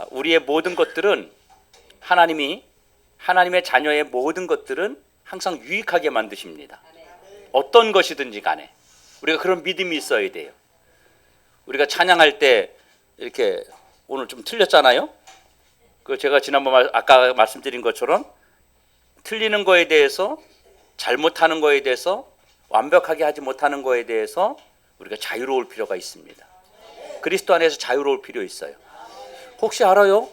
우리의 모든 것들은 하나님의 자녀의 모든 것들은 항상 유익하게 만드십니다. 어떤 것이든지 간에 우리가 그런 믿음이 있어야 돼요. 우리가 찬양할 때 이렇게 오늘 좀 틀렸잖아요. 그 제가 지난번 아까 말씀드린 것처럼 틀리는 거에 대해서, 잘못하는 거에 대해서, 완벽하게 하지 못하는 거에 대해서 우리가 자유로울 필요가 있습니다. 그리스도 안에서 자유로울 필요 있어요. 혹시 알아요?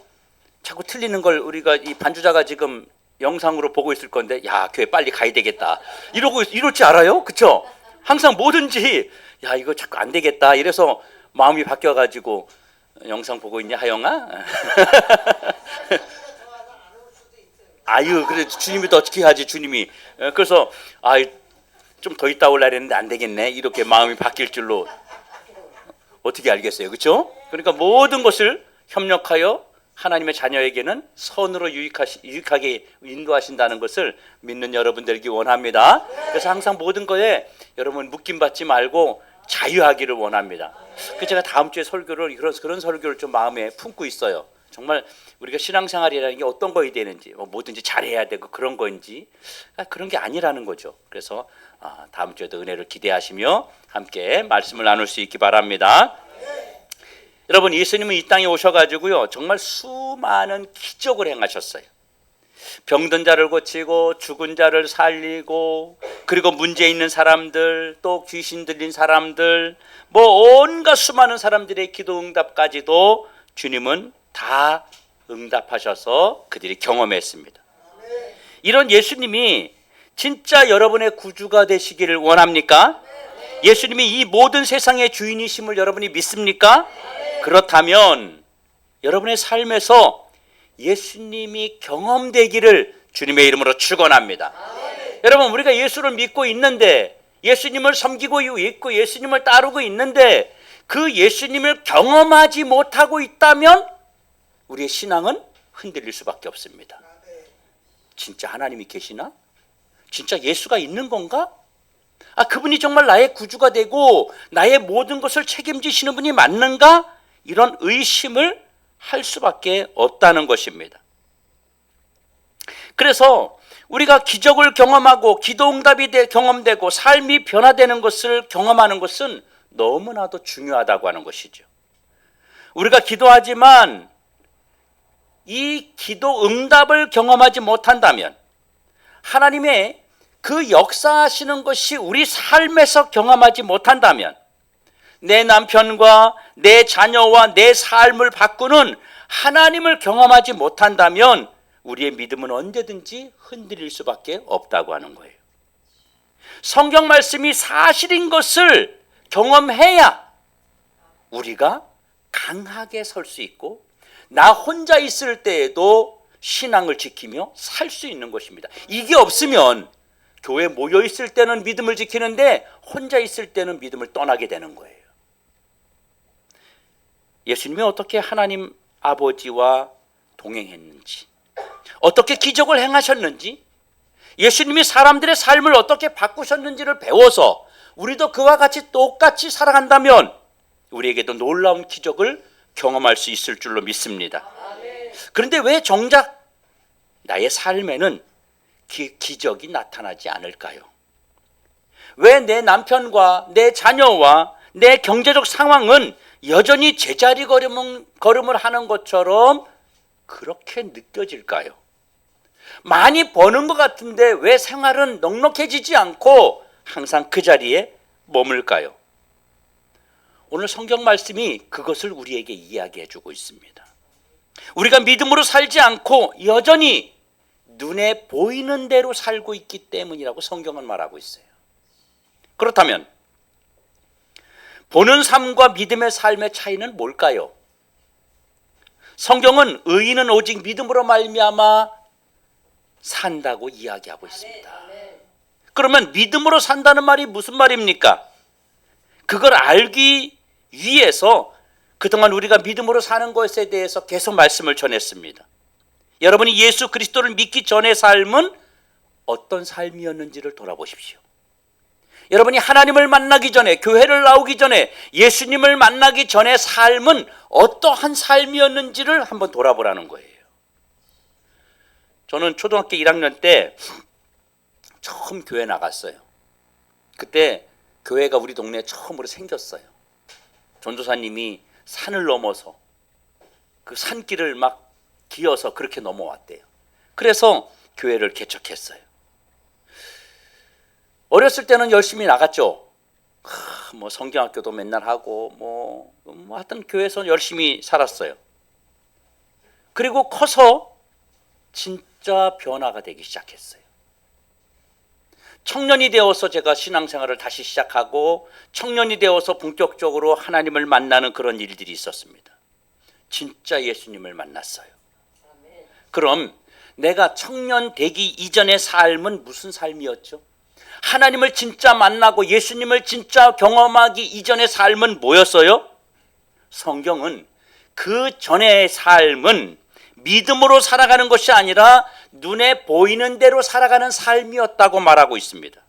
자꾸 틀리는 걸 우리가 이 반주자가 지금 영상으로 보고 있을 건데, 야, 교회 빨리 가야 되겠다 이럴 줄 알아요? 그렇죠? 항상 뭐든지 야, 이거 자꾸 안 되겠다 이래서 마음이 바뀌어가지고 영상 보고 있냐, 하영아? 아유, 그래 주님이 더 어떻게 하지, 주님이. 그래서 좀 더 있다 올라 그랬는데 안 되겠네, 이렇게 마음이 바뀔 줄로 어떻게 알겠어요, 그렇죠? 그러니까 모든 것을 협력하여 하나님의 자녀에게는 선으로 유익하게 인도하신다는 것을 믿는 여러분 되기 원합니다. 그래서 항상 모든 거에 여러분 묶임 받지 말고 자유하기를 원합니다. 그래서 제가 다음 주에 설교를 그런 설교를 좀 마음에 품고 있어요. 정말 우리가 신앙생활이라는 게 어떤 거야 되는지, 뭐든지 잘해야 되고 그런 건지, 그런 게 아니라는 거죠. 그래서 다음 주에도 은혜를 기대하시며 함께 말씀을 나눌 수 있기 바랍니다. 여러분, 예수님은 이 땅에 오셔가지고요, 정말 수많은 기적을 행하셨어요. 병든 자를 고치고 죽은 자를 살리고, 그리고 문제 있는 사람들, 또 귀신 들린 사람들, 온갖 수많은 사람들의 기도 응답까지도 주님은 다 응답하셔서 그들이 경험했습니다. 이런 예수님이 진짜 여러분의 구주가 되시기를 원합니까? 예수님이 이 모든 세상의 주인이심을 여러분이 믿습니까? 그렇다면 여러분의 삶에서 예수님이 경험되기를 주님의 이름으로 축원합니다. 여러분, 우리가 예수를 믿고 있는데, 예수님을 섬기고 있고 예수님을 따르고 있는데 그 예수님을 경험하지 못하고 있다면 우리의 신앙은 흔들릴 수밖에 없습니다. 진짜 하나님이 계시나? 진짜 예수가 있는 건가? 그분이 정말 나의 구주가 되고 나의 모든 것을 책임지시는 분이 맞는가? 이런 의심을 할 수밖에 없다는 것입니다. 그래서 우리가 기적을 경험하고 기도 응답이 경험되고 삶이 변화되는 것을 경험하는 것은 너무나도 중요하다고 하는 것이죠. 우리가 기도하지만 이 기도 응답을 경험하지 못한다면, 하나님의 그 역사하시는 것이 우리 삶에서 경험하지 못한다면, 내 남편과 내 자녀와 내 삶을 바꾸는 하나님을 경험하지 못한다면 우리의 믿음은 언제든지 흔들릴 수밖에 없다고 하는 거예요. 성경 말씀이 사실인 것을 경험해야 우리가 강하게 설 수 있고, 나 혼자 있을 때에도 신앙을 지키며 살 수 있는 것입니다. 이게 없으면 교회 모여 있을 때는 믿음을 지키는데 혼자 있을 때는 믿음을 떠나게 되는 거예요. 예수님이 어떻게 하나님 아버지와 동행했는지, 어떻게 기적을 행하셨는지, 예수님이 사람들의 삶을 어떻게 바꾸셨는지를 배워서 우리도 그와 같이 똑같이 살아간다면 우리에게도 놀라운 기적을 경험할 수 있을 줄로 믿습니다. 그런데 왜 정작 나의 삶에는 기적이 나타나지 않을까요? 왜 내 남편과 내 자녀와 내 경제적 상황은 여전히 제자리 걸음을 하는 것처럼 그렇게 느껴질까요? 많이 버는 것 같은데 왜 생활은 넉넉해지지 않고 항상 그 자리에 머물까요? 오늘 성경 말씀이 그것을 우리에게 이야기해 주고 있습니다. 우리가 믿음으로 살지 않고 여전히 눈에 보이는 대로 살고 있기 때문이라고 성경은 말하고 있어요. 그렇다면 보는 삶과 믿음의 삶의 차이는 뭘까요? 성경은 의인은 오직 믿음으로 말미암아 산다고 이야기하고 있습니다. 그러면 믿음으로 산다는 말이 무슨 말입니까? 그걸 알기 위해서 그동안 우리가 믿음으로 사는 것에 대해서 계속 말씀을 전했습니다. 여러분이 예수 그리스도를 믿기 전의 삶은 어떤 삶이었는지를 돌아보십시오. 여러분이 하나님을 만나기 전에, 교회를 나오기 전에, 예수님을 만나기 전에 삶은 어떠한 삶이었는지를 한번 돌아보라는 거예요. 저는 초등학교 1학년 때 처음 교회 나갔어요. 그때 교회가 우리 동네에 처음으로 생겼어요. 전도사님이 산을 넘어서 그 산길을 막 기어서 그렇게 넘어왔대요. 그래서 교회를 개척했어요. 어렸을 때는 열심히 나갔죠. 뭐 성경학교도 맨날 하고 뭐 하여튼 교회에서 열심히 살았어요. 그리고 커서 진짜 변화가 되기 시작했어요. 청년이 되어서 제가 신앙생활을 다시 시작하고 청년이 되어서 본격적으로 하나님을 만나는 그런 일들이 있었습니다. 진짜 예수님을 만났어요. 그럼 내가 청년 되기 이전의 삶은 무슨 삶이었죠? 하나님을 진짜 만나고 예수님을 진짜 경험하기 이전의 삶은 뭐였어요? 성경은 그 전의 삶은 믿음으로 살아가는 것이 아니라 눈에 보이는 대로 살아가는 삶이었다고 말하고 있습니다.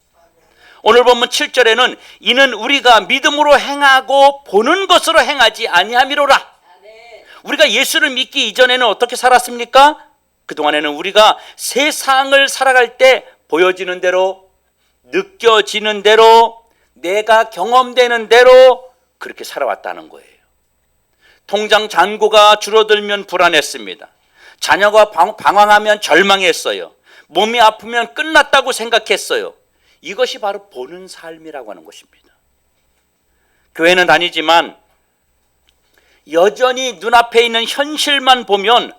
오늘 본문 7절에는 이는 우리가 믿음으로 행하고 보는 것으로 행하지 아니함이로라. 우리가 예수를 믿기 이전에는 어떻게 살았습니까? 그동안에는 우리가 세상을 살아갈 때 보여지는 대로, 느껴지는 대로, 내가 경험되는 대로 그렇게 살아왔다는 거예요. 통장 잔고가 줄어들면 불안했습니다. 자녀가 방황하면 절망했어요. 몸이 아프면 끝났다고 생각했어요. 이것이 바로 보는 삶이라고 하는 것입니다. 교회는 다니지만 여전히 눈앞에 있는 현실만 보면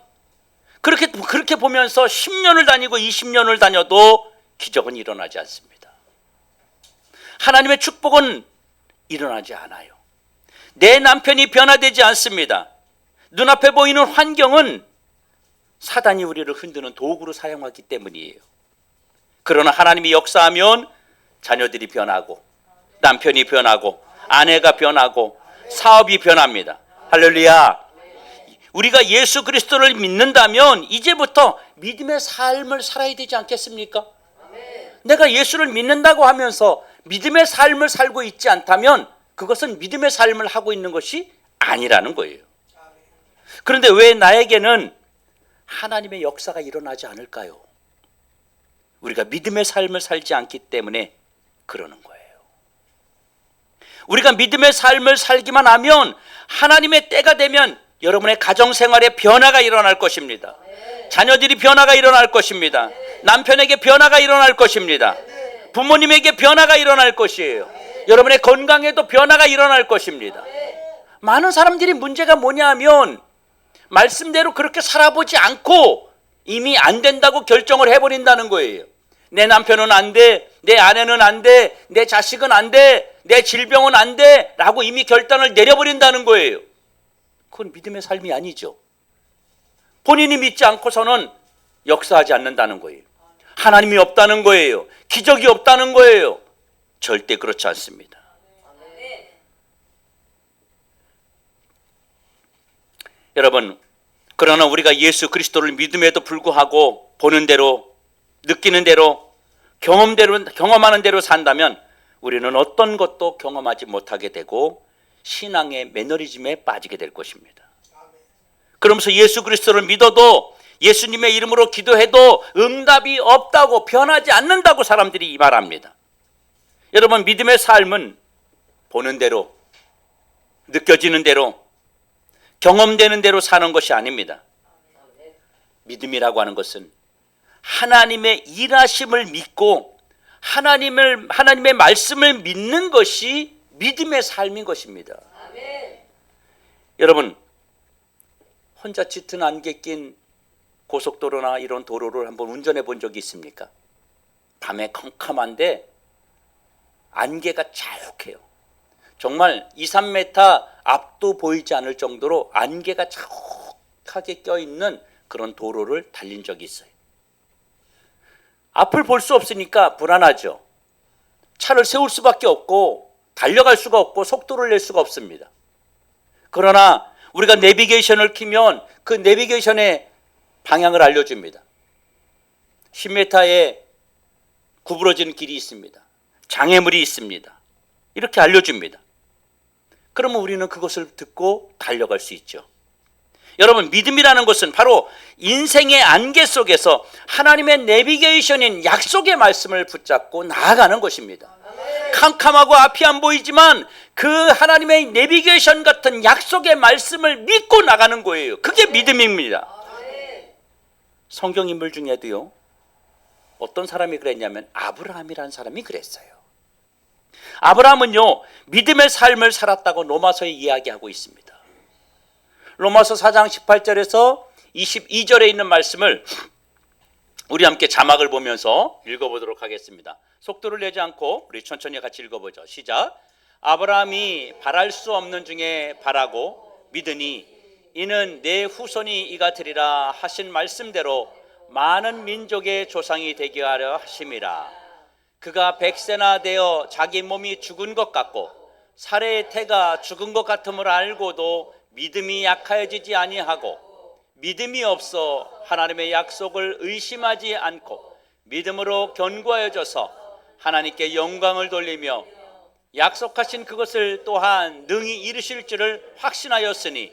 그렇게 보면서 10년을 다니고 20년을 다녀도 기적은 일어나지 않습니다. 하나님의 축복은 일어나지 않아요. 내 남편이 변화되지 않습니다. 눈앞에 보이는 환경은 사단이 우리를 흔드는 도구로 사용하기 때문이에요. 그러나 하나님이 역사하면 자녀들이 변하고 남편이 변하고 아내가 변하고 사업이 변합니다. 할렐루야. 우리가 예수 그리스도를 믿는다면 이제부터 믿음의 삶을 살아야 되지 않겠습니까? 내가 예수를 믿는다고 하면서 믿음의 삶을 살고 있지 않다면 그것은 믿음의 삶을 하고 있는 것이 아니라는 거예요. 그런데 왜 나에게는 하나님의 역사가 일어나지 않을까요? 우리가 믿음의 삶을 살지 않기 때문에 그러는 거예요. 우리가 믿음의 삶을 살기만 하면 하나님의 때가 되면 여러분의 가정생활에 변화가 일어날 것입니다. 자녀들이 변화가 일어날 것입니다. 남편에게 변화가 일어날 것입니다. 부모님에게 변화가 일어날 것이에요. 여러분의 건강에도 변화가 일어날 것입니다. 많은 사람들이 문제가 뭐냐 하면 말씀대로 그렇게 살아보지 않고 이미 안 된다고 결정을 해버린다는 거예요. 내 남편은 안 돼, 내 아내는 안 돼, 내 자식은 안 돼, 내 질병은 안 돼 라고 이미 결단을 내려버린다는 거예요. 그건 믿음의 삶이 아니죠. 본인이 믿지 않고서는 역사하지 않는다는 거예요. 하나님이 없다는 거예요. 기적이 없다는 거예요. 절대 그렇지 않습니다. 여러분, 그러나 우리가 예수 그리스도를 믿음에도 불구하고 보는 대로, 느끼는 대로, 경험하는 대로 산다면 우리는 어떤 것도 경험하지 못하게 되고 신앙의 매너리즘에 빠지게 될 것입니다. 그러면서 예수 그리스도를 믿어도 예수님의 이름으로 기도해도 응답이 없다고, 변하지 않는다고 사람들이 말합니다. 여러분, 믿음의 삶은 보는 대로, 느껴지는 대로, 경험되는 대로 사는 것이 아닙니다. 믿음이라고 하는 것은 하나님의 일하심을 믿고 하나님의 말씀을 믿는 것이 믿음의 삶인 것입니다. 여러분, 혼자 짙은 안개 낀 고속도로나 이런 도로를 한번 운전해 본 적이 있습니까? 밤에 컴컴한데 안개가 자욱해요. 정말 2, 3m 앞도 보이지 않을 정도로 안개가 자욱하게 껴있는 그런 도로를 달린 적이 있어요. 앞을 볼 수 없으니까 불안하죠. 차를 세울 수밖에 없고 달려갈 수가 없고 속도를 낼 수가 없습니다. 그러나 우리가 내비게이션을 켜면 그 내비게이션의 방향을 알려줍니다. 10m의 구부러진 길이 있습니다. 장애물이 있습니다. 이렇게 알려줍니다. 그러면 우리는 그것을 듣고 달려갈 수 있죠. 여러분, 믿음이라는 것은 바로 인생의 안개 속에서 하나님의 내비게이션인 약속의 말씀을 붙잡고 나아가는 것입니다. 캄캄하고 앞이 안 보이지만 그 하나님의 내비게이션 같은 약속의 말씀을 믿고 나가는 거예요. 그게 믿음입니다. 성경 인물 중에도요, 어떤 사람이 그랬냐면 아브라함이라는 사람이 그랬어요. 아브라함은요, 믿음의 삶을 살았다고 로마서에 이야기하고 있습니다. 로마서 4장 18절에서 22절에 있는 말씀을 우리 함께 자막을 보면서 읽어보도록 하겠습니다. 속도를 내지 않고 우리 천천히 같이 읽어보죠. 시작. 아브라함이 바랄 수 없는 중에 바라고 믿으니 이는 내 후손이 이가 되리라 하신 말씀대로 많은 민족의 조상이 되게 하려 하심이라. 그가 100세나 되어 자기 몸이 죽은 것 같고 사례의 태가 죽은 것 같음을 알고도 믿음이 약하여지지 아니하고 믿음이 없어 하나님의 약속을 의심하지 않고 믿음으로 견고하여져서 하나님께 영광을 돌리며 약속하신 그것을 또한 능히 이루실 줄을 확신하였으니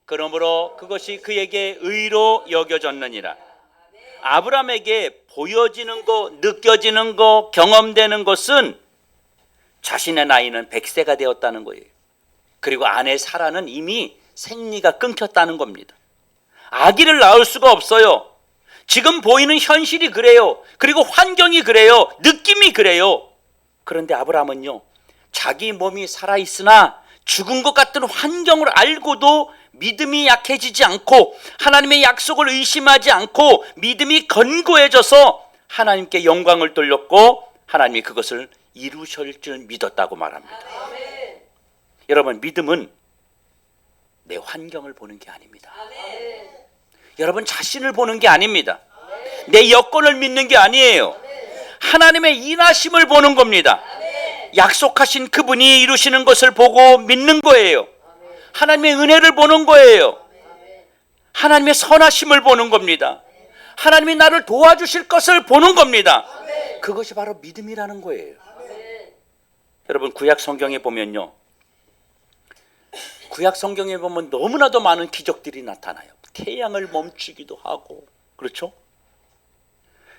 그러므로 그것이 그에게 의로 여겨졌느니라. 아브라함에게 보여지는 거, 느껴지는 거, 경험되는 것은 자신의 나이는 100세가 되었다는 거예요. 그리고 아내 사라는 이미 생리가 끊겼다는 겁니다. 아기를 낳을 수가 없어요. 지금 보이는 현실이 그래요. 그리고 환경이 그래요. 느낌이 그래요. 그런데 아브라함은요, 자기 몸이 살아있으나 죽은 것 같은 환경을 알고도 믿음이 약해지지 않고 하나님의 약속을 의심하지 않고 믿음이 견고해져서 하나님께 영광을 돌렸고 하나님이 그것을 이루실 줄 믿었다고 말합니다. 아멘. 여러분, 믿음은 내 환경을 보는 게 아닙니다. 아멘. 여러분, 자신을 보는 게 아닙니다. 아멘. 내 여건을 믿는 게 아니에요. 아멘. 하나님의 인하심을 보는 겁니다. 아멘. 약속하신 그분이 이루시는 것을 보고 믿는 거예요. 아멘. 하나님의 은혜를 보는 거예요. 아멘. 하나님의 선하심을 보는 겁니다. 아멘. 하나님이 나를 도와주실 것을 보는 겁니다. 아멘. 그것이 바로 믿음이라는 거예요. 아멘. 여러분, 구약 성경에 보면요, 구약 성경에 보면 너무나도 많은 기적들이 나타나요. 태양을 멈추기도 하고, 그렇죠?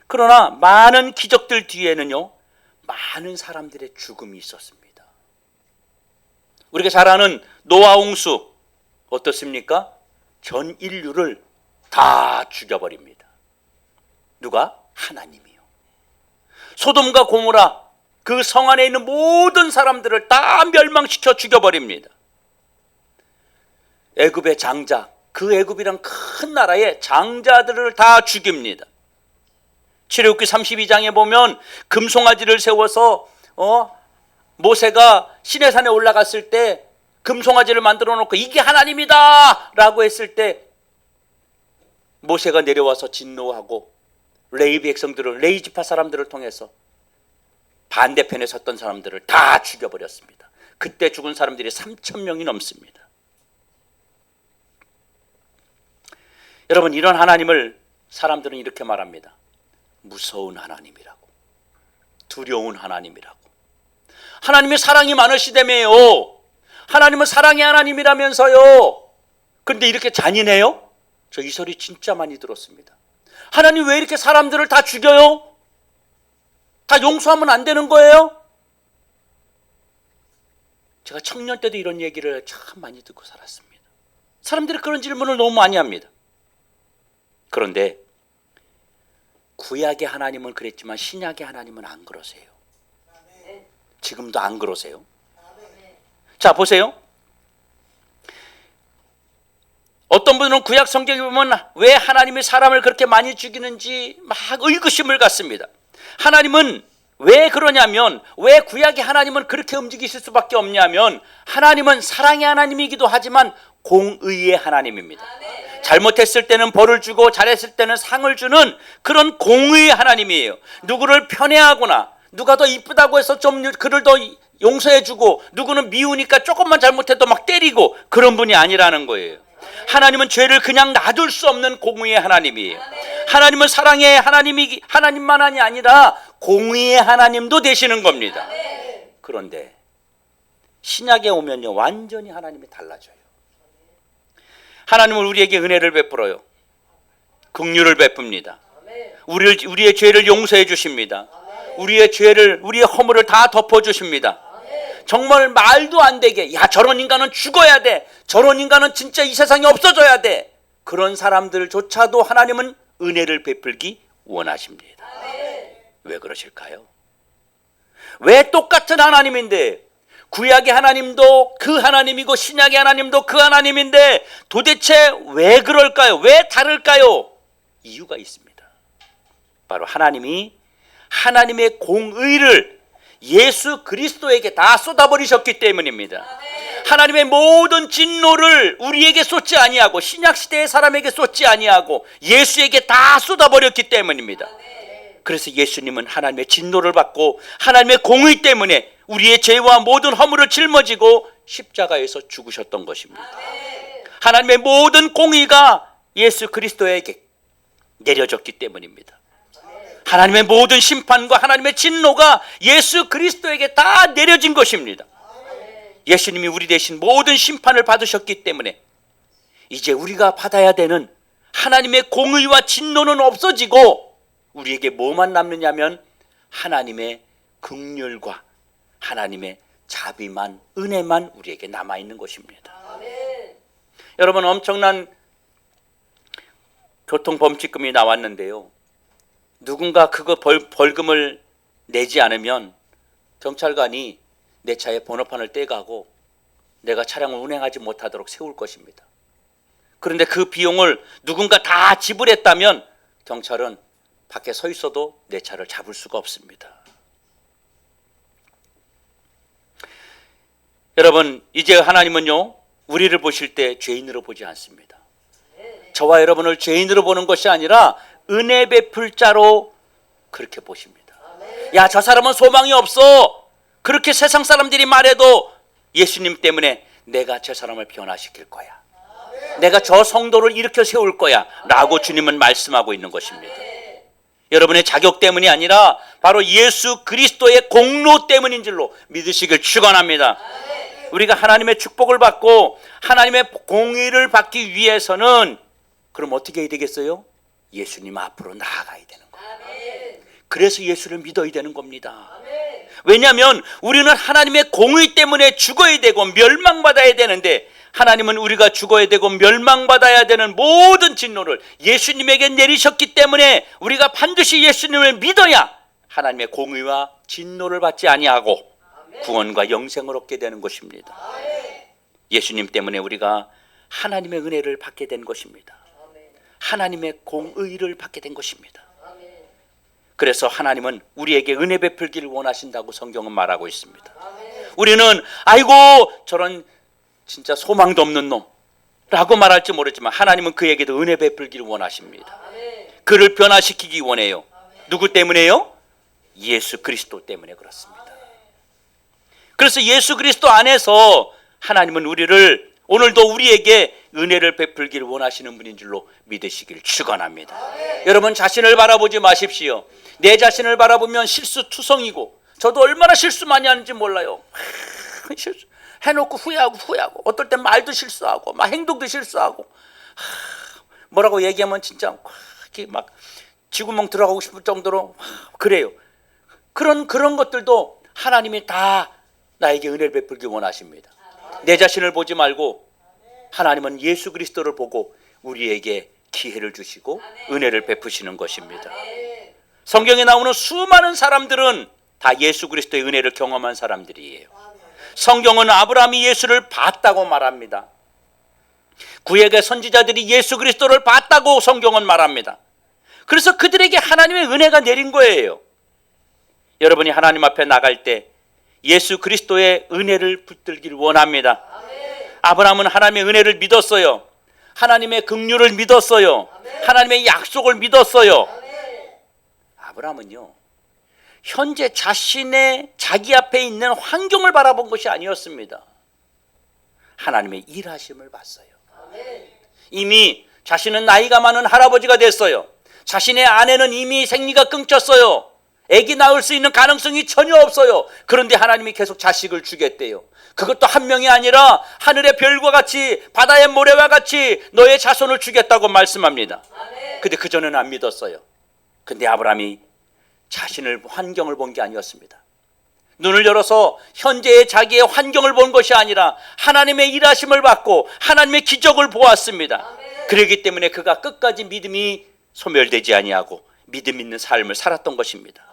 그러나 많은 기적들 뒤에는요, 많은 사람들의 죽음이 있었습니다. 우리가 잘 아는 노아 홍수 어떻습니까? 전 인류를 다 죽여버립니다. 누가? 하나님이요. 소돔과 고모라, 그 성 안에 있는 모든 사람들을 다 멸망시켜 죽여버립니다. 애굽의 장자, 그 애굽이란 큰 나라의 장자들을 다 죽입니다. 출애굽기 32장에 보면 금송아지를 세워서 모세가 시내산에 올라갔을 때 금송아지를 만들어 놓고 이게 하나님이다 라고 했을 때 모세가 내려와서 진노하고 레위 백성들을, 레위 지파 사람들을 통해서 반대편에 섰던 사람들을 다 죽여버렸습니다. 그때 죽은 사람들이 3,000명이 넘습니다. 여러분, 이런 하나님을 사람들은 이렇게 말합니다. 무서운 하나님이라고, 두려운 하나님이라고. 하나님의 사랑이 많으시다며요. 하나님은 사랑의 하나님이라면서요. 그런데 이렇게 잔인해요? 저 이 소리 진짜 많이 들었습니다. 하나님 왜 이렇게 사람들을 다 죽여요? 다 용서하면 안 되는 거예요? 제가 청년 때도 이런 얘기를 참 많이 듣고 살았습니다. 사람들이 그런 질문을 너무 많이 합니다. 그런데 구약의 하나님은 그랬지만 신약의 하나님은 안 그러세요. 지금도 안 그러세요. 자, 보세요. 어떤 분은 구약 성경에 보면 왜 하나님이 사람을 그렇게 많이 죽이는지 막 의구심을 갖습니다. 하나님은 왜 그러냐면, 왜 구약의 하나님은 그렇게 움직이실 수밖에 없냐면, 하나님은 사랑의 하나님이기도 하지만 공의의 하나님입니다. 잘못했을 때는 벌을 주고 잘했을 때는 상을 주는 그런 공의의 하나님이에요. 누구를 편애하거나 누가 더 이쁘다고 해서 좀 그를 더 용서해주고 누구는 미우니까 조금만 잘못해도 막 때리고 그런 분이 아니라는 거예요. 하나님은 죄를 그냥 놔둘 수 없는 공의의 하나님이에요. 하나님은 사랑의 하나님만이 아니라 공의의 하나님도 되시는 겁니다. 그런데 신약에 오면요, 완전히 하나님이 달라져요. 하나님은 우리에게 은혜를 베풀어요. 긍휼을 베풉니다. 우리의 죄를 용서해 주십니다. 우리의 허물을 다 덮어 주십니다. 정말 말도 안 되게, 야, 저런 인간은 죽어야 돼, 저런 인간은 진짜 이 세상에 없어져야 돼, 그런 사람들조차도 하나님은 은혜를 베풀기 원하십니다. 왜 그러실까요? 왜 똑같은 하나님인데, 구약의 하나님도 그 하나님이고 신약의 하나님도 그 하나님인데 도대체 왜 그럴까요? 왜 다를까요? 이유가 있습니다. 바로 하나님이 하나님의 공의를 예수 그리스도에게 다 쏟아버리셨기 때문입니다. 하나님의 모든 진노를 우리에게 쏟지 아니하고 신약시대의 사람에게 쏟지 아니하고 예수에게 다 쏟아버렸기 때문입니다. 그래서 예수님은 하나님의 진노를 받고 하나님의 공의 때문에 우리의 죄와 모든 허물을 짊어지고 십자가에서 죽으셨던 것입니다. 하나님의 모든 공의가 예수 그리스도에게 내려졌기 때문입니다. 하나님의 모든 심판과 하나님의 진노가 예수 그리스도에게 다 내려진 것입니다. 예수님이 우리 대신 모든 심판을 받으셨기 때문에 이제 우리가 받아야 되는 하나님의 공의와 진노는 없어지고 우리에게 뭐만 남느냐면 하나님의 긍휼과 하나님의 자비만, 은혜만 우리에게 남아있는 것입니다. 여러분, 엄청난 교통범칙금이 나왔는데요, 누군가 그거 벌금을 내지 않으면 경찰관이 내 차의 번호판을 떼가고 내가 차량을 운행하지 못하도록 세울 것입니다. 그런데 그 비용을 누군가 다 지불했다면 경찰은 밖에 서 있어도 내 차를 잡을 수가 없습니다. 여러분, 이제 하나님은요, 우리를 보실 때 죄인으로 보지 않습니다. 저와 여러분을 죄인으로 보는 것이 아니라 은혜 베풀 자로 그렇게 보십니다. 야, 저 사람은 소망이 없어, 그렇게 세상 사람들이 말해도 예수님 때문에 내가 저 사람을 변화시킬 거야, 내가 저 성도를 일으켜 세울 거야 라고 주님은 말씀하고 있는 것입니다. 여러분의 자격 때문이 아니라 바로 예수 그리스도의 공로 때문인 줄로 믿으시길 축원합니다. 우리가 하나님의 축복을 받고 하나님의 공의를 받기 위해서는 그럼 어떻게 해야 되겠어요? 예수님 앞으로 나아가야 되는 거예요. 그래서 예수를 믿어야 되는 겁니다. 왜냐하면 우리는 하나님의 공의 때문에 죽어야 되고 멸망받아야 되는데, 하나님은 우리가 죽어야 되고 멸망받아야 되는 모든 진노를 예수님에게 내리셨기 때문에 우리가 반드시 예수님을 믿어야 하나님의 공의와 진노를 받지 아니하고 구원과 영생을 얻게 되는 것입니다. 예수님 때문에 우리가 하나님의 은혜를 받게 된 것입니다. 하나님의 공의를 받게 된 것입니다. 그래서 하나님은 우리에게 은혜 베풀기를 원하신다고 성경은 말하고 있습니다. 우리는 아이고 저런 진짜 소망도 없는 놈 라고 말할지 모르지만 하나님은 그에게도 은혜 베풀기를 원하십니다. 그를 변화시키기 원해요. 누구 때문에요? 예수 그리스도 때문에 그렇습니다. 그래서 예수 그리스도 안에서 하나님은 우리를 오늘도 우리에게 은혜를 베풀기를 원하시는 분인 줄로 믿으시길 축원합니다. 여러분, 자신을 바라보지 마십시오. 내 자신을 바라보면 실수투성이고, 저도 얼마나 실수 많이 하는지 몰라요. 실수 해놓고 후회하고 어떨 땐 말도 실수하고 막 행동도 실수하고, 뭐라고 얘기하면 진짜 이렇게 막 쥐구멍 들어가고 싶을 정도로 그래요. 그런 것들도 하나님이 다 나에게 은혜를 베풀기 원하십니다. 내 자신을 보지 말고 하나님은 예수 그리스도를 보고 우리에게 기회를 주시고 은혜를 베푸시는 것입니다. 성경에 나오는 수많은 사람들은 다 예수 그리스도의 은혜를 경험한 사람들이에요. 성경은 아브라함이 예수를 봤다고 말합니다. 구약의 선지자들이 예수 그리스도를 봤다고 성경은 말합니다. 그래서 그들에게 하나님의 은혜가 내린 거예요. 여러분이 하나님 앞에 나갈 때 예수 그리스도의 은혜를 붙들기를 원합니다. 아브라함은 하나님의 은혜를 믿었어요. 하나님의 긍휼을 믿었어요. 하나님의 약속을 믿었어요. 아브라함은요, 현재 자기 앞에 있는 환경을 바라본 것이 아니었습니다. 하나님의 일하심을 봤어요. 이미 자신은 나이가 많은 할아버지가 됐어요. 자신의 아내는 이미 생리가 끊겼어요. 아기 낳을 수 있는 가능성이 전혀 없어요. 그런데 하나님이 계속 자식을 주겠대요. 그것도 한 명이 아니라 하늘의 별과 같이 바다의 모래와 같이 너의 자손을 주겠다고 말씀합니다. 근데 그전에는 안 믿었어요. 근데 아브라함이 자신의 환경을 본 게 아니었습니다. 눈을 열어서 현재의 자기의 환경을 본 것이 아니라 하나님의 일하심을 받고 하나님의 기적을 보았습니다. 그렇기 때문에 그가 끝까지 믿음이 소멸되지 아니하고 믿음 있는 삶을 살았던 것입니다.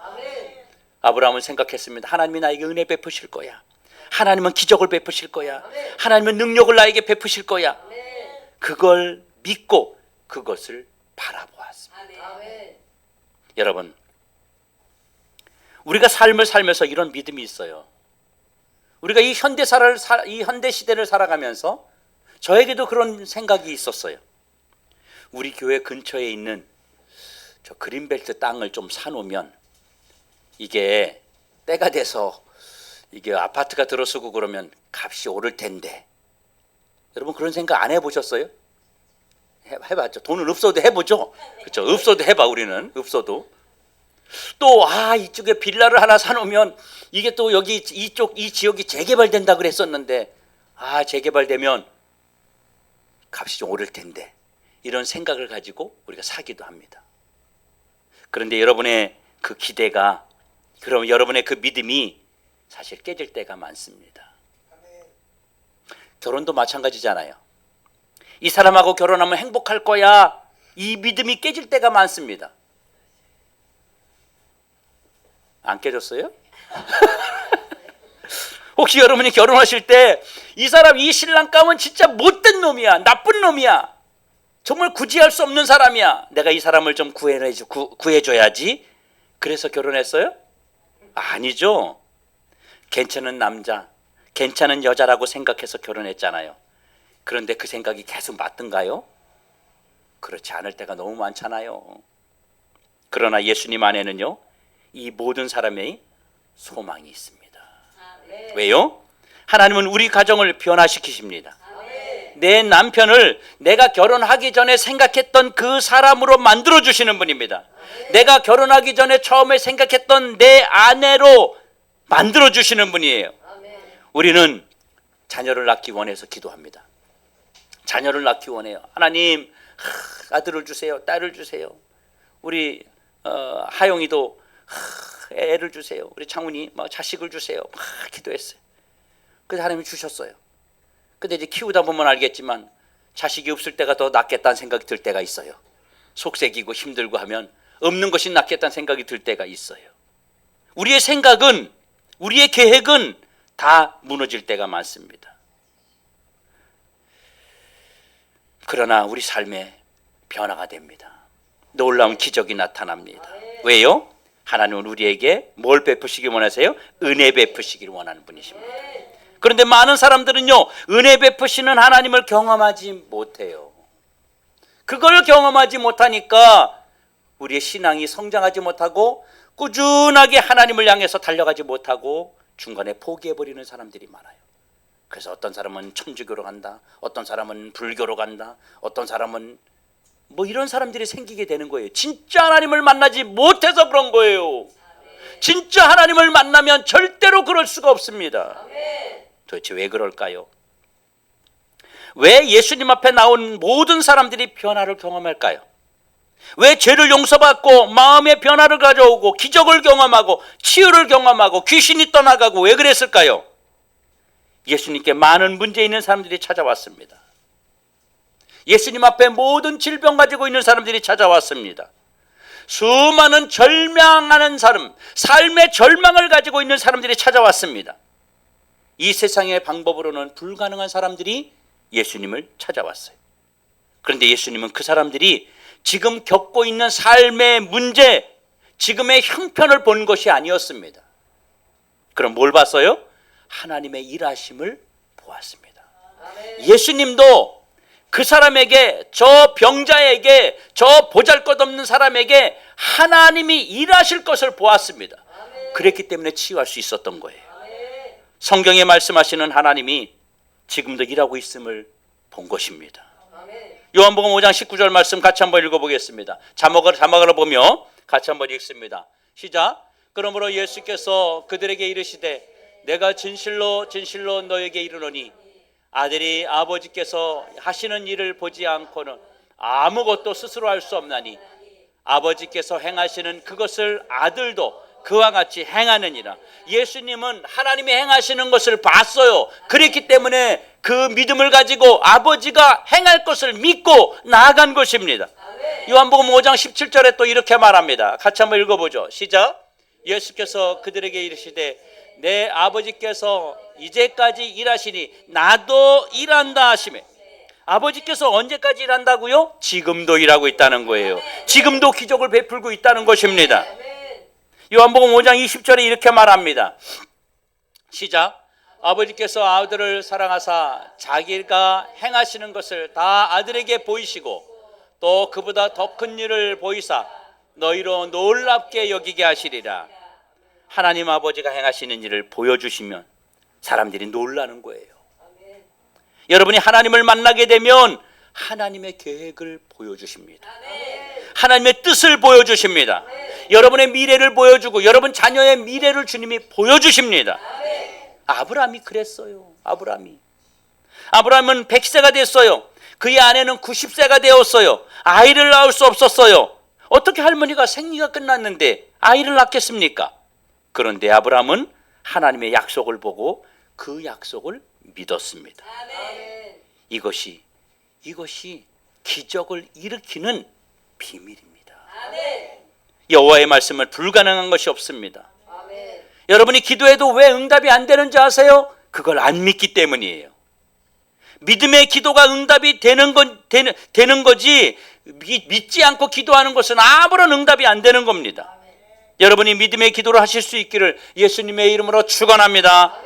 아브라함은 생각했습니다. 하나님이 나에게 은혜 베푸실 거야. 하나님은 기적을 베푸실 거야. 하나님은 능력을 나에게 베푸실 거야. 그걸 믿고 그것을 바라보았습니다. 여러분, 우리가 삶을 살면서 이런 믿음이 있어요. 우리가 이 현대 시대를 살아가면서 저에게도 그런 생각이 있었어요. 우리 교회 근처에 있는 저 그린벨트 땅을 좀 사놓으면 이게 때가 돼서 이게 아파트가 들어서고 그러면 값이 오를 텐데. 여러분 그런 생각 안 해보셨어요? 해봤죠. 돈은 없어도 해보죠. 그렇죠. 없어도 해봐. 우리는 없어도. 또 이쪽에 빌라를 하나 사놓으면 이게 또 여기 이 지역이 재개발된다 그랬었는데 재개발되면 값이 좀 오를 텐데. 이런 생각을 가지고 우리가 사기도 합니다. 그런데 여러분의 그 기대가, 그럼 여러분의 그 믿음이 사실 깨질 때가 많습니다. 결혼도 마찬가지잖아요. 이 사람하고 결혼하면 행복할 거야. 이 믿음이 깨질 때가 많습니다. 안 깨졌어요? 혹시 여러분이 결혼하실 때 이 사람, 이 신랑감은 진짜 못된 놈이야, 나쁜 놈이야, 정말 구제할 수 없는 사람이야, 내가 이 사람을 좀 구해줘야지, 그래서 결혼했어요? 아니죠. 괜찮은 남자, 괜찮은 여자라고 생각해서 결혼했잖아요. 그런데 그 생각이 계속 맞던가요? 그렇지 않을 때가 너무 많잖아요. 그러나 예수님 안에는요, 이 모든 사람의 소망이 있습니다. 왜요? 하나님은 우리 가정을 변화시키십니다. 내 남편을 내가 결혼하기 전에 생각했던 그 사람으로 만들어주시는 분입니다. 내가 결혼하기 전에 처음에 생각했던 내 아내로 만들어주시는 분이에요. 우리는 자녀를 낳기 원해서 기도합니다. 자녀를 낳기 원해요. 하나님, 아들을 주세요, 딸을 주세요. 우리 하영이도 애를 주세요. 우리 창훈이 자식을 주세요. 막 기도했어요. 그래서 하나님이 주셨어요. 근데 이제 키우다 보면 알겠지만 자식이 없을 때가 더 낫겠다는 생각이 들 때가 있어요. 속색이고 힘들고 하면 없는 것이 낫겠다는 생각이 들 때가 있어요. 우리의 생각은, 우리의 계획은 다 무너질 때가 많습니다. 그러나 우리 삶에 변화가 됩니다. 놀라운 기적이 나타납니다. 왜요? 하나님은 우리에게 뭘 베푸시길 원하세요? 은혜 베푸시길 원하는 분이십니다. 그런데 많은 사람들은요, 은혜 베푸시는 하나님을 경험하지 못해요. 그걸 경험하지 못하니까 우리의 신앙이 성장하지 못하고 꾸준하게 하나님을 향해서 달려가지 못하고 중간에 포기해버리는 사람들이 많아요. 그래서 어떤 사람은 천주교로 간다, 어떤 사람은 불교로 간다, 어떤 사람은 이런 사람들이 생기게 되는 거예요. 진짜 하나님을 만나지 못해서 그런 거예요. 진짜 하나님을 만나면 절대로 그럴 수가 없습니다. 도대체 왜 그럴까요? 왜 예수님 앞에 나온 모든 사람들이 변화를 경험할까요? 왜 죄를 용서받고 마음의 변화를 가져오고 기적을 경험하고 치유를 경험하고 귀신이 떠나가고 왜 그랬을까요? 예수님께 많은 문제 있는 사람들이 찾아왔습니다. 예수님 앞에 모든 질병 가지고 있는 사람들이 찾아왔습니다. 수많은 절망하는 사람, 삶의 절망을 가지고 있는 사람들이 찾아왔습니다. 이 세상의 방법으로는 불가능한 사람들이 예수님을 찾아왔어요. 그런데 예수님은 그 사람들이 지금 겪고 있는 삶의 문제, 지금의 형편을 본 것이 아니었습니다. 그럼 뭘 봤어요? 하나님의 일하심을 보았습니다. 예수님도 그 사람에게, 저 병자에게, 저 보잘것없는 사람에게 하나님이 일하실 것을 보았습니다. 그랬기 때문에 치유할 수 있었던 거예요. 성경에 말씀하시는 하나님이 지금도 일하고 있음을 본 것입니다. 요한복음 5장 19절 말씀 같이 한번 읽어보겠습니다. 자막으로 보며 같이 한번 읽습니다. 시작. 그러므로 예수께서 그들에게 이르시되 내가 진실로 진실로 너에게 이르노니 아들이 아버지께서 하시는 일을 보지 않고는 아무것도 스스로 할 수 없나니 아버지께서 행하시는 그것을 아들도 그와 같이 행하느니라. 예수님은 하나님이 행하시는 것을 봤어요. 그랬기 때문에 그 믿음을 가지고 아버지가 행할 것을 믿고 나아간 것입니다. 요한복음 5장 17절에 또 이렇게 말합니다. 같이 한번 읽어보죠. 시작. 예수께서 그들에게 이르시되 내 아버지께서 이제까지 일하시니 나도 일한다 하시매. 아버지께서 언제까지 일한다고요? 지금도 일하고 있다는 거예요. 지금도 기적을 베풀고 있다는 것입니다. 요한복음 5장 20절에 이렇게 말합니다. 시작. 아버지께서 아들을 사랑하사 자기가 행하시는 것을 다 아들에게 보이시고 또 그보다 더 큰 일을 보이사 너희로 놀랍게 여기게 하시리라. 하나님 아버지가 행하시는 일을 보여주시면 사람들이 놀라는 거예요. 여러분이 하나님을 만나게 되면 하나님의 계획을 보여주십니다. 하나님의 뜻을 보여주십니다. 여러분의 미래를 보여주고 여러분 자녀의 미래를 주님이 보여주십니다. 아브라함이 그랬어요. 아브라함은 100세가 됐어요. 그의 아내는 90세가 되었어요. 아이를 낳을 수 없었어요. 어떻게 할머니가 생리가 끝났는데 아이를 낳겠습니까? 그런데 아브라함은 하나님의 약속을 보고 그 약속을 믿었습니다. 이것이 기적을 일으키는 비밀입니다. 여호와의 말씀은 불가능한 것이 없습니다. 여러분이 기도해도 왜 응답이 안 되는지 아세요? 그걸 안 믿기 때문이에요. 믿음의 기도가 응답이 되는 거지 믿지 않고 기도하는 것은 아무런 응답이 안 되는 겁니다. 여러분이 믿음의 기도를 하실 수 있기를 예수님의 이름으로 축원합니다.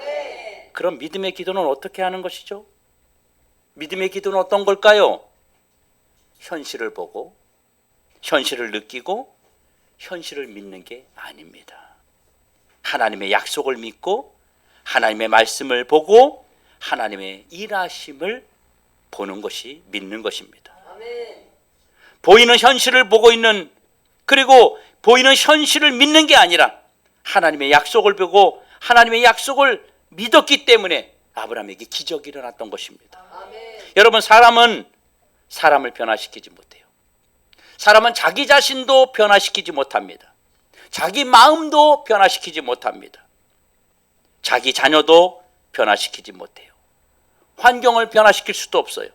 그럼 믿음의 기도는 어떻게 하는 것이죠? 믿음의 기도는 어떤 걸까요? 현실을 보고 현실을 느끼고 현실을 믿는 게 아닙니다. 하나님의 약속을 믿고 하나님의 말씀을 보고 하나님의 일하심을 보는 것이 믿는 것입니다. 보이는 현실을 보고 있는, 그리고 보이는 현실을 믿는 게 아니라 하나님의 약속을 보고 하나님의 약속을 믿었기 때문에 아브라함에게 기적이 일어났던 것입니다. 여러분, 사람은 사람을 변화시키지 못해요. 사람은 자기 자신도 변화시키지 못합니다. 자기 마음도 변화시키지 못합니다. 자기 자녀도 변화시키지 못해요. 환경을 변화시킬 수도 없어요.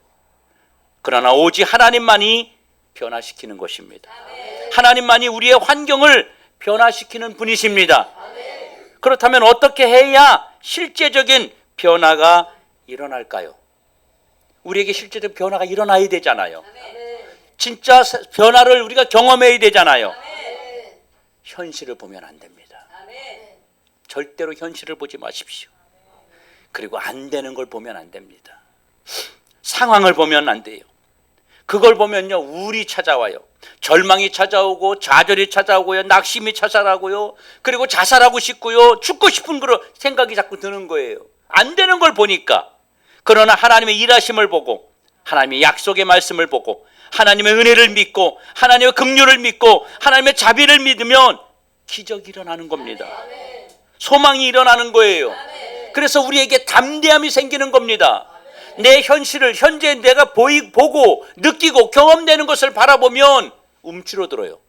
그러나 오직 하나님만이 변화시키는 것입니다. 하나님만이 우리의 환경을 변화시키는 분이십니다. 그렇다면 어떻게 해야 실제적인 변화가 일어날까요? 우리에게 실제적 변화가 일어나야 되잖아요. 진짜 변화를 우리가 경험해야 되잖아요. 현실을 보면 안 됩니다. 절대로 현실을 보지 마십시오. 그리고 안 되는 걸 보면 안 됩니다. 상황을 보면 안 돼요. 그걸 보면요, 우울이 찾아와요. 절망이 찾아오고 좌절이 찾아오고요, 낙심이 찾아오고요, 그리고 자살하고 싶고요, 죽고 싶은 그런 생각이 자꾸 드는 거예요. 안 되는 걸 보니까. 그러나 하나님의 일하심을 보고 하나님의 약속의 말씀을 보고 하나님의 은혜를 믿고 하나님의 긍휼을 믿고 하나님의 자비를 믿으면 기적이 일어나는 겁니다. 소망이 일어나는 거예요. 그래서 우리에게 담대함이 생기는 겁니다. 내 현실을 현재 내가 보고 느끼고 경험되는 것을 바라보면 움츠러들어요.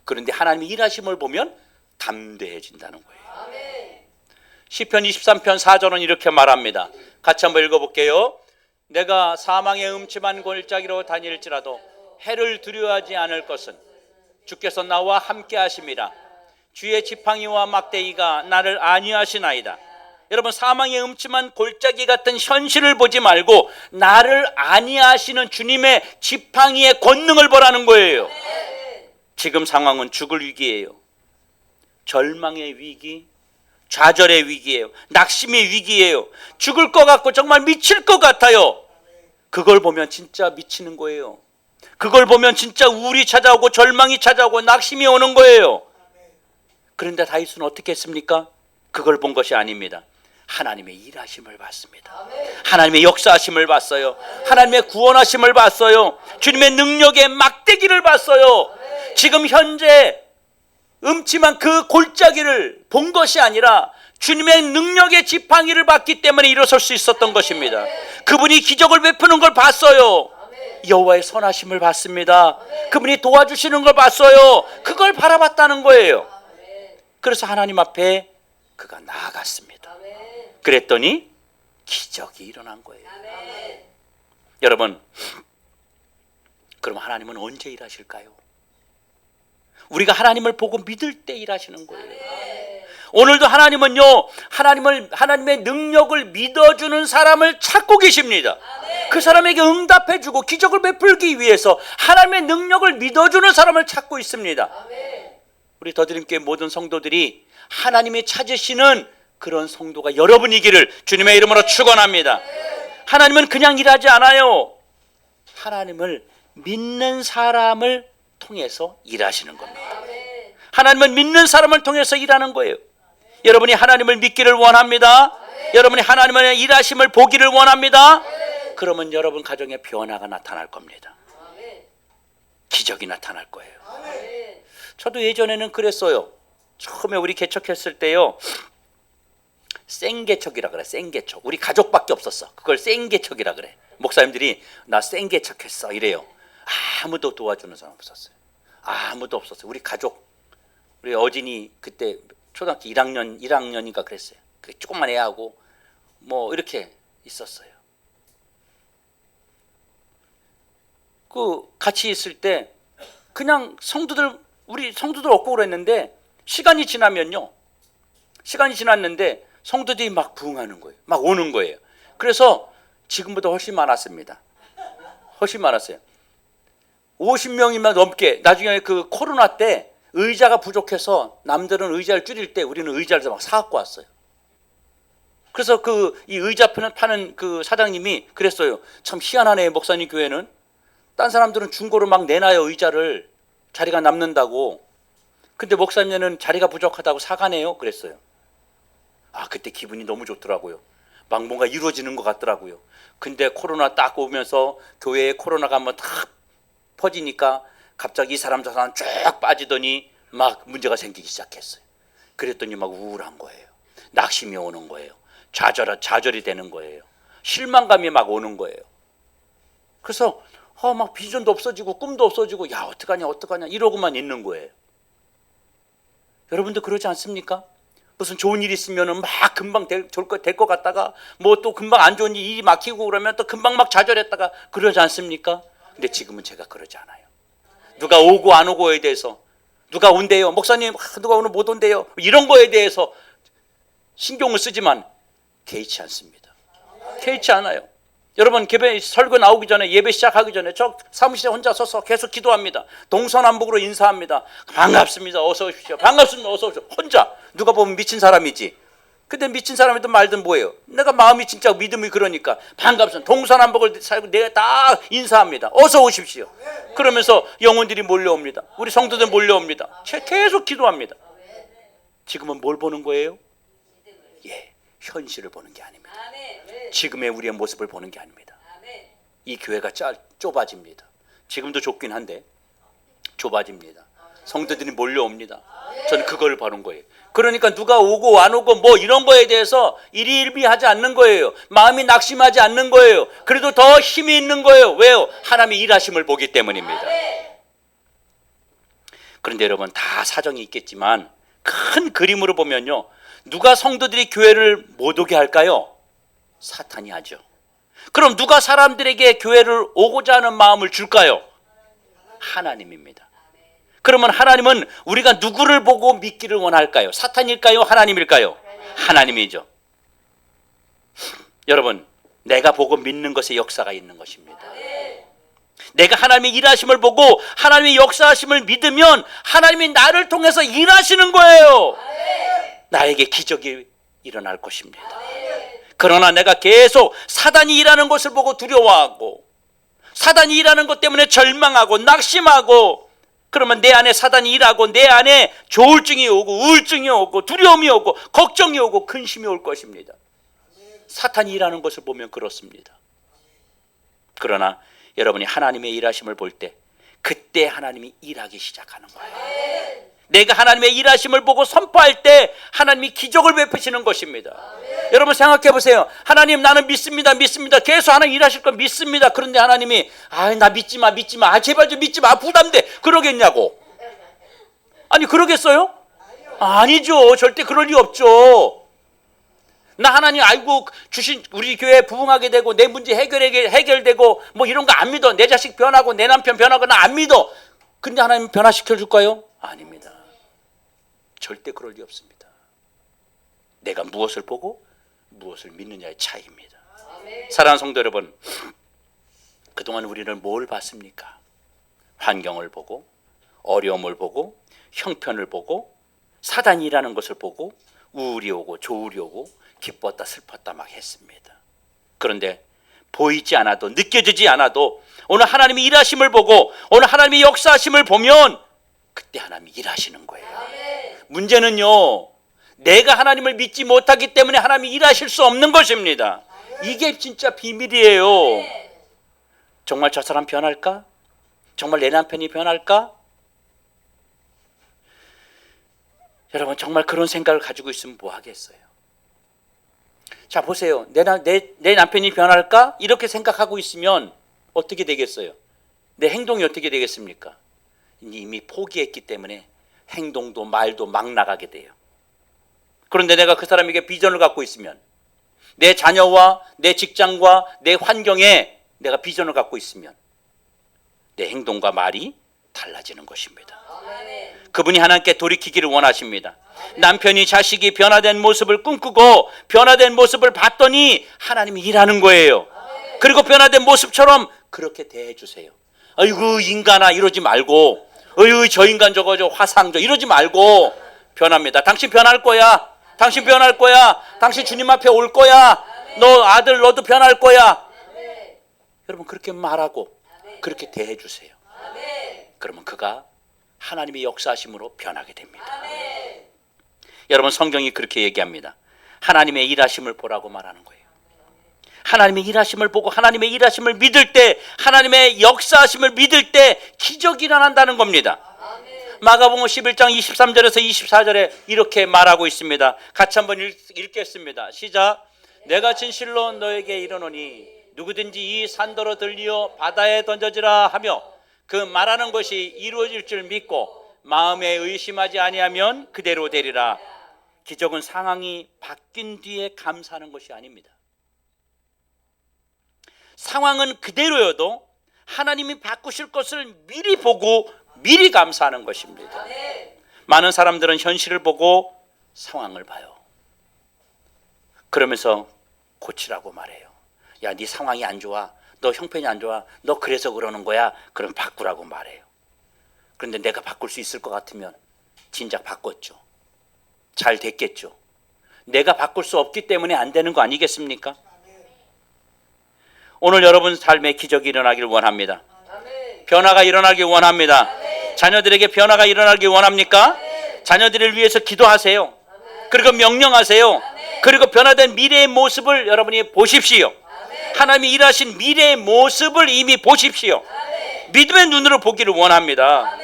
그런데 하나님의 일하심을 보면 담대해진다는 거예요. 시편 23편 4절은 이렇게 말합니다. 같이 한번 읽어볼게요. 내가 사망의 음침한 골짜기로 다닐지라도 해를 두려워하지 않을 것은 주께서 나와 함께 하심이라. 주의 지팡이와 막대기가 나를 안위하시나이다. 여러분, 사망의 음침한 골짜기 같은 현실을 보지 말고 나를 안위하시는 주님의 지팡이의 권능을 보라는 거예요. 지금 상황은 죽을 위기예요. 절망의 위기, 좌절의 위기예요. 낙심의 위기예요. 죽을 것 같고 정말 미칠 것 같아요. 그걸 보면 진짜 미치는 거예요. 그걸 보면 진짜 우울이 찾아오고 절망이 찾아오고 낙심이 오는 거예요. 그런데 다윗은 어떻게 했습니까? 그걸 본 것이 아닙니다. 하나님의 일하심을 봤습니다. 하나님의 역사하심을 봤어요. 하나님의 구원하심을 봤어요. 주님의 능력의 막대기를 봤어요. 지금 현재 음침한 그 골짜기를 본 것이 아니라 주님의 능력의 지팡이를 받기 때문에 일어설 수 있었던 것입니다. 그분이 기적을 베푸는 걸 봤어요. 여호와의 선하심을 봤습니다. 그분이 도와주시는 걸 봤어요. 그걸 바라봤다는 거예요. 그래서 하나님 앞에 그가 나아갔습니다. 그랬더니 기적이 일어난 거예요. 여러분, 그럼 하나님은 언제 일하실까요? 우리가 하나님을 보고 믿을 때 일하시는 거예요. 오늘도 하나님은요, 하나님의 능력을 믿어주는 사람을 찾고 계십니다. 그 사람에게 응답해주고 기적을 베풀기 위해서 하나님의 능력을 믿어주는 사람을 찾고 있습니다. 우리 더드림교회 모든 성도들이 하나님이 찾으시는 그런 성도가 여러분이기를 주님의 이름으로 축원합니다. 하나님은 그냥 일하지 않아요. 하나님을 믿는 사람을 통해서 일하시는 겁니다. 하나님은 믿는 사람을 통해서 일하는 거예요. 여러분이 하나님을 믿기를 원합니다. 여러분이 하나님의 일하심을 보기를 원합니다. 그러면 여러분 가정에 변화가 나타날 겁니다. 기적이 나타날 거예요. 저도 예전에는 그랬어요. 처음에 우리 개척했을 때요, 생개척이라 그래. 생개척. 우리 가족밖에 없었어. 그걸 생개척이라 그래. 목사님들이 나 생개척했어 이래요. 아무도 도와주는 사람 없었어요. 아무도 없었어요. 우리 가족, 우리 어진이 그때 초등학교 1학년인가 그랬어요. 그 조그만 애하고 뭐 이렇게 있었어요. 그 같이 있을 때 그냥 우리 성도들 없고 그랬는데 시간이 지났는데 성도들이 막 부흥하는 거예요. 막 오는 거예요. 그래서 지금보다 훨씬 많았습니다. 훨씬 많았어요. 50명이면 넘게. 나중에 그 코로나 때 의자가 부족해서 남들은 의자를 줄일 때 우리는 의자를 막 사갖고 왔어요. 그래서 이 의자 파는 그 사장님이 그랬어요. 참 희한하네, 목사님 교회는. 딴 사람들은 중고로 막 내놔요, 의자를. 자리가 남는다고. 근데 목사님은 자리가 부족하다고 사가네요, 그랬어요. 그때 기분이 너무 좋더라고요. 막 뭔가 이루어지는 것 같더라고요. 근데 코로나 딱 오면서 교회에 코로나가 한번 탁 퍼지니까 갑자기 이 사람 저 사람 쭉 빠지더니 막 문제가 생기기 시작했어요. 그랬더니 막 우울한 거예요. 낙심이 오는 거예요. 좌절이 되는 거예요. 실망감이 막 오는 거예요. 그래서 막 비전도 없어지고 꿈도 없어지고 야 어떡하냐 이러고만 있는 거예요. 여러분도 그러지 않습니까? 무슨 좋은 일 있으면은 막 금방 될 것 같다가 뭐 또 금방 안 좋은 일이 막히고 그러면 또 금방 막 좌절했다가 그러지 않습니까? 근데 지금은 제가 그러지 않아요. 누가 오고 안 오고에 대해서, 누가 온대요, 목사님 누가 오늘 못 온대요, 이런 거에 대해서 신경을 쓰지만 개의치 않습니다. 개의치 않아요. 여러분, 설교 나오기 전에, 예배 시작하기 전에 저 사무실에 혼자 서서 계속 기도합니다. 동서남북으로 인사합니다. 반갑습니다, 어서 오십시오. 반갑습니다, 어서 오십시오. 혼자. 누가 보면 미친 사람이지. 근데 미친 사람이든 말든 뭐예요? 내가 마음이 진짜 믿음이 그러니까 반갑습니다. 동서남북을 살고 내가 다 인사합니다. 어서 오십시오. 그러면서 영혼들이 몰려옵니다. 우리 성도들 몰려옵니다. 계속 기도합니다. 지금은 뭘 보는 거예요? 현실을 보는 게 아닙니다. 지금의 우리의 모습을 보는 게 아닙니다. 이 교회가 좁아집니다. 지금도 좁긴 한데 좁아집니다. 성도들이 몰려옵니다. 저는 그걸 바른 거예요. 그러니까 누가 오고 안 오고 뭐 이런 거에 대해서 일희일비하지 않는 거예요. 마음이 낙심하지 않는 거예요. 그래도 더 힘이 있는 거예요. 왜요? 하나님의 일하심을 보기 때문입니다. 그런데 여러분, 다 사정이 있겠지만 큰 그림으로 보면요, 누가 성도들이 교회를 못 오게 할까요? 사탄이 하죠. 그럼 누가 사람들에게 교회를 오고자 하는 마음을 줄까요? 하나님입니다. 그러면 하나님은 우리가 누구를 보고 믿기를 원할까요? 사탄일까요? 하나님일까요? 하나님이죠. 여러분, 내가 보고 믿는 것에 역사가 있는 것입니다. 내가 하나님의 일하심을 보고 하나님의 역사하심을 믿으면 하나님이 나를 통해서 일하시는 거예요. 나에게 기적이 일어날 것입니다. 그러나 내가 계속 사단이 일하는 것을 보고 두려워하고 사단이 일하는 것 때문에 절망하고 낙심하고, 그러면 내 안에 사단이 일하고 내 안에 조울증이 오고 우울증이 오고 두려움이 오고 걱정이 오고 근심이 올 것입니다. 사탄이 일하는 것을 보면 그렇습니다. 그러나 여러분이 하나님의 일하심을 볼 때 그때 하나님이 일하기 시작하는 거예요. 내가 하나님의 일하심을 보고 선포할 때 하나님이 기적을 베푸시는 것입니다. 여러분 생각해 보세요. 하나님 나는 믿습니다. 계속 하나님 일하실 거 믿습니다. 그런데 하나님이 나 믿지 마. 제발 좀 믿지 마. 부담돼. 그러겠냐고. 아니 그러겠어요? 아니죠. 절대 그럴 리 없죠. 나 하나님 알고 주신 우리 교회 부흥하게 되고 내 문제 해결되고 뭐 이런 거 안 믿어. 내 자식 변하고 내 남편 변하고 나 안 믿어. 근데 하나님 변화시켜 줄까요? 아닙니다. 절대 그럴 리 없습니다. 내가 무엇을 보고 무엇을 믿느냐의 차이입니다. 사랑하는 성도 여러분, 그동안 우리는 뭘 봤습니까? 환경을 보고 어려움을 보고 형편을 보고 사단이 일하는 것을 보고 우울이 오고 조울이 오고 기뻤다 슬펐다 막 했습니다. 그런데 보이지 않아도 느껴지지 않아도 오늘 하나님이 일하심을 보고 오늘 하나님이 역사하심을 보면 그때 하나님이 일하시는 거예요. 문제는요, 내가 하나님을 믿지 못하기 때문에 하나님이 일하실 수 없는 것입니다. 이게 진짜 비밀이에요. 정말 저 사람 변할까? 정말 내 남편이 변할까? 여러분 정말 그런 생각을 가지고 있으면 뭐 하겠어요? 자 보세요. 내 남편이 변할까? 이렇게 생각하고 있으면 어떻게 되겠어요? 내 행동이 어떻게 되겠습니까? 이미 포기했기 때문에 행동도 말도 막 나가게 돼요. 그런데 내가 그 사람에게 비전을 갖고 있으면 내 자녀와 내 직장과 내 환경에 내가 비전을 갖고 있으면 내 행동과 말이 달라지는 것입니다. 그분이 하나님께 돌이키기를 원하십니다. 남편이 자식이 변화된 모습을 꿈꾸고 변화된 모습을 봤더니 하나님이 일하는 거예요. 그리고 변화된 모습처럼 그렇게 대해 주세요. 아이고 인간아 이러지 말고, 어휴 저 인간 저거 저 화상 저 이러지 말고 변합니다. 당신 변할 거야. 당신 변할 거야. 당신 주님 앞에 올 거야. 너 아들 너도 변할 거야. 여러분 그렇게 말하고 그렇게 대해 주세요. 그러면 그가 하나님의 역사하심으로 변하게 됩니다. 여러분 성경이 그렇게 얘기합니다. 하나님의 일하심을 보라고 말하는 거예요. 하나님의 일하심을 보고 하나님의 일하심을 믿을 때, 하나님의 역사하심을 믿을 때 기적이 일어난다는 겁니다. 마가복음 11장 23절에서 24절에 이렇게 말하고 있습니다. 같이 한번 읽겠습니다. 시작. 내가 진실로 너에게 이르노니 누구든지 이 산더러 들리어 바다에 던져지라 하며 그 말하는 것이 이루어질 줄 믿고 마음에 의심하지 아니하면 그대로 되리라. 기적은 상황이 바뀐 뒤에 감사하는 것이 아닙니다. 상황은 그대로여도 하나님이 바꾸실 것을 미리 보고 미리 감사하는 것입니다. 많은 사람들은 현실을 보고 상황을 봐요. 그러면서 고치라고 말해요. 야, 네 상황이 안 좋아. 너 형편이 안 좋아. 너 그래서 그러는 거야. 그럼 바꾸라고 말해요. 그런데 내가 바꿀 수 있을 것 같으면 진작 바꿨죠. 잘 됐겠죠. 내가 바꿀 수 없기 때문에 안 되는 거 아니겠습니까? 오늘 여러분 삶에 기적이 일어나길 원합니다. 변화가 일어나길 원합니다. 자녀들에게 변화가 일어나길 원합니까? 자녀들을 위해서 기도하세요. 그리고 명령하세요. 그리고 변화된 미래의 모습을 여러분이 보십시오. 하나님이 일하신 미래의 모습을 이미 보십시오. 믿음의 눈으로 보기를 원합니다.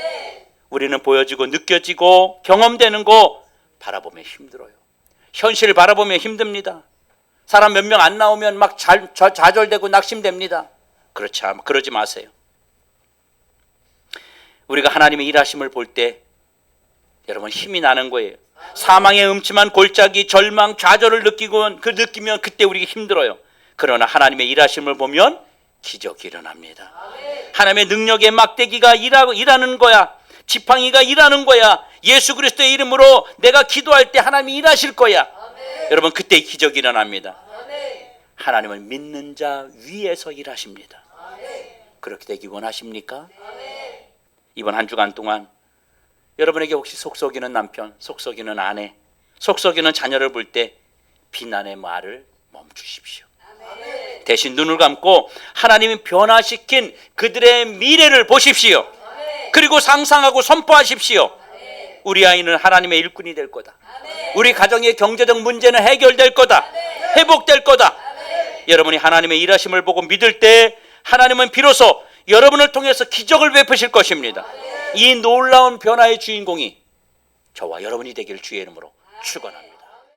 우리는 보여지고 느껴지고 경험되는 거 바라보면 힘들어요. 현실을 바라보면 힘듭니다. 사람 몇 명 안 나오면 막 좌절되고 낙심됩니다. 그러지 마세요. 우리가 하나님의 일하심을 볼 때 여러분 힘이 나는 거예요. 사망의 음침한 골짜기, 절망, 좌절을 느끼면 그때 우리가 힘들어요. 그러나 하나님의 일하심을 보면 기적이 일어납니다. 하나님의 능력의 막대기가 일하는 거야. 지팡이가 일하는 거야. 예수 그리스도의 이름으로 내가 기도할 때 하나님이 일하실 거야. 여러분 그때 기적이 일어납니다. 하나님을 믿는 자 위에서 일하십니다. 그렇게 되기 원하십니까? 이번 한 주간 동안 여러분에게 혹시 속썩이는 남편, 속썩이는 아내, 속썩이는 자녀를 볼 때 비난의 말을 멈추십시오. 대신 눈을 감고 하나님이 변화시킨 그들의 미래를 보십시오. 그리고 상상하고 선포하십시오. 우리 아이는 하나님의 일꾼이 될 거다. 우리 가정의 경제적 문제는 해결될 거다. 회복될 거다. 여러분이 하나님의 일하심을 보고 믿을 때 하나님은 비로소 여러분을 통해서 기적을 베푸실 것입니다. 이 놀라운 변화의 주인공이 저와 여러분이 되기를 주의 이름으로 축원합니다.